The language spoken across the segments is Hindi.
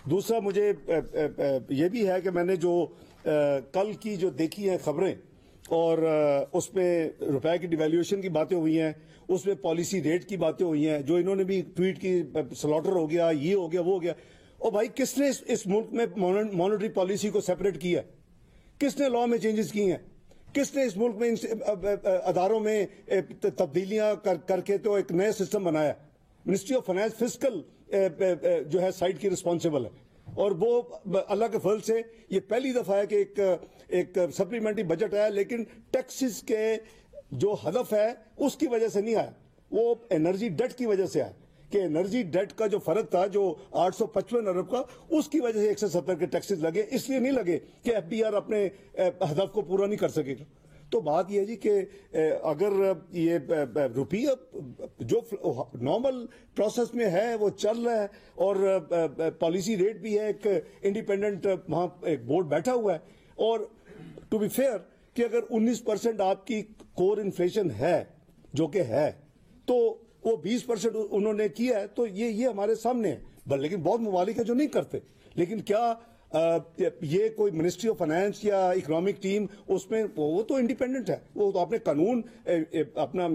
दूसरा मुझे ये भी है कि मैंने जो कल की जो देखी हैं खबरें और उसमें रुपए की डिवैल्यूएशन की बातें हुई हैं, उसमें पॉलिसी रेट की बातें हुई हैं, जो इन्होंने भी ट्वीट की स्लॉटर हो गया, ये हो गया, वो हो गया। और भाई किसने इस मुल्क में मॉनेटरी पॉलिसी को सेपरेट किया? किसने लॉ में चेंजेस किए हैं? किसने इस मुल्क में अदारों में तब्दीलियां करके तो एक नया सिस्टम बनाया? मिनिस्ट्री ऑफ फाइनेंस फिस्कल जो है साइड की रिस्पॉन्सिबल है, और वो अल्लाह के फल से ये पहली दफा है कि एक सप्लीमेंट्री बजट आया, लेकिन टैक्सेस के जो हदफ है उसकी वजह से नहीं आया, वो एनर्जी डेट की वजह से आया कि एनर्जी डेट का जो फर्क था जो 855 अरब का, उसकी वजह से 170 के टैक्सेस लगे। इसलिए नहीं लगे कि एफबीआर अपने हदफ को पूरा नहीं कर सकेगा। तो बात यह है जी कि अगर ये रुपया जो नॉर्मल प्रोसेस में है वो चल रहा है और पॉलिसी रेट भी है, एक इंडिपेंडेंट वहां एक बोर्ड बैठा हुआ है, और टू बी फेयर कि अगर 19% आपकी कोर इन्फ्लेशन है जो कि है, तो वो 20% उन्होंने किया है, तो ये हमारे सामने है। लेकिन बहुत ममालिक है जो नहीं करते। लेकिन क्या ये कोई मिनिस्ट्री ऑफ फाइनेंस या इकोनॉमिक टीम उसमें वो तो इंडिपेंडेंट है, वो तो अपने कानून अपना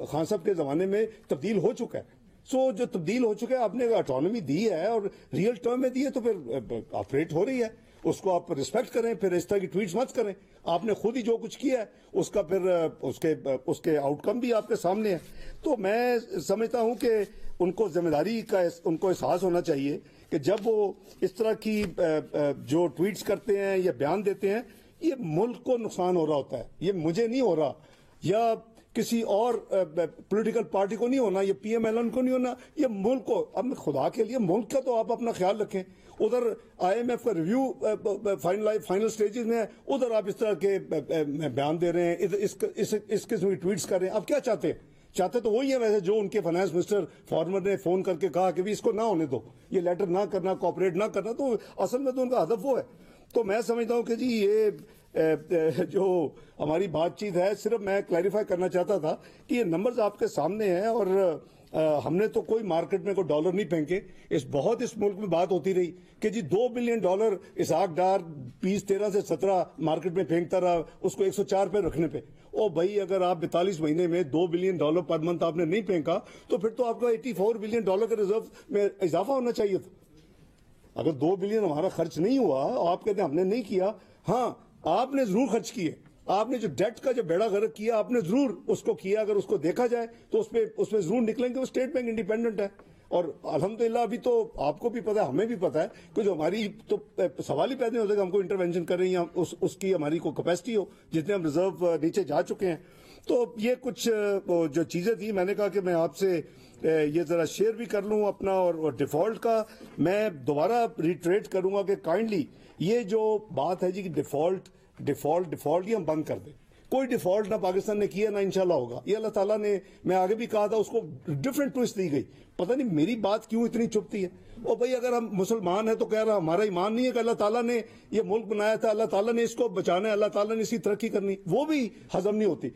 खान साहब के जमाने में तब्दील हो चुका है। सो जो तब्दील हो चुका है, आपने ऑटोनॉमी दी है और रियल टर्म में दी है, तो फिर ऑपरेट हो रही है, उसको आप रिस्पेक्ट करें। फिर इस तरह की ट्वीट्स मत करें। आपने खुद ही जो कुछ किया है उसका फिर उसके आउटकम भी आपके सामने है। तो मैं समझता हूं कि उनको जिम्मेदारी का उनको एहसास होना चाहिए कि जब वो इस तरह की जो ट्वीट्स करते हैं या बयान देते हैं, ये मुल्क को नुकसान हो रहा होता है, ये मुझे नहीं हो रहा या किसी और पॉलिटिकल पार्टी को नहीं होना, ये पीएमएलएन को नहीं होना, ये मुल्क को। अब खुदा के लिए मुल्क का तो आप अपना ख्याल रखें। उधर आईएमएफ का रिव्यू फाइनल स्टेजेस में है, उधर आप इस तरह के बयान दे रहे हैं, इस किस्म की ट्वीट्स कर रहे हैं। आप क्या चाहते हैं? चाहते तो वही है वैसे जो उनके फाइनेंस मिनिस्टर फॉर्मर ने फोन करके कहा कि भी इसको ना होने दो, ये लेटर ना करना, कॉपरेट ना करना। तो असल में तो उनका हदफ वो है। तो मैं समझता हूं कि जी ये जो हमारी बातचीत है, सिर्फ मैं क्लैरिफाई करना चाहता था कि ये नंबर्स आपके सामने हैं और हमने तो कोई मार्केट में कोई डॉलर नहीं फेंके। इस मुल्क में बात होती रही कि जी $2 बिलियन इसहाक डार 2013 से 17 मार्केट में फेंकता रहा, उसको 104 पे रखने पे। ओ भाई, अगर आप 42 महीने में $2 बिलियन पर मंथ आपने नहीं फेंका, तो फिर तो आपका $84 बिलियन के रिजर्व में इजाफा होना चाहिए था। अगर 2 बिलियन हमारा खर्च नहीं हुआ, आप कहते हैं हमने नहीं किया, हाँ आपने जरूर खर्च किए। आपने जो डेट का जो बेड़ा गर्क किया, आपने जरूर उसको किया। अगर उसको देखा जाए तो उसमें जरूर निकलेंगे। वो स्टेट बैंक इंडिपेंडेंट है और अल्हम्दुलिल्लाह अभी तो आपको भी पता है, हमें भी पता है कि जो हमारी तो सवाल ही पैदा नहीं होता कि हमको इंटरवेंशन कर रही है, उसकी हमारी को कैपेसिटी हो, जितने हम रिजर्व नीचे जा चुके हैं। तो ये कुछ जो चीजें थी, मैंने कहा कि मैं आपसे ये जरा शेयर भी कर लूं अपना। और डिफॉल्ट का मैं दोबारा रिट्रेट करूंगा कि काइंडली ये जो बात है जी कि डिफॉल्ट ये हम बंद कर दें। कोई डिफॉल्ट ना पाकिस्तान ने किया ना इंशाल्लाह होगा। ये अल्लाह ताला ने, मैं आगे भी कहा था, उसको डिफरेंट ट्विस्ट दी गई। पता नहीं मेरी बात क्यों इतनी चुपती है। ओ भाई, अगर हम मुसलमान है तो कह रहा हमारा ईमान नहीं है कि अल्लाह ताला ने ये मुल्क बनाया था, अल्लाह ताला ने इसको बचाना है, अल्लाह ताला ने इसकी तरक्की करनी, वो भी हजम नहीं होती।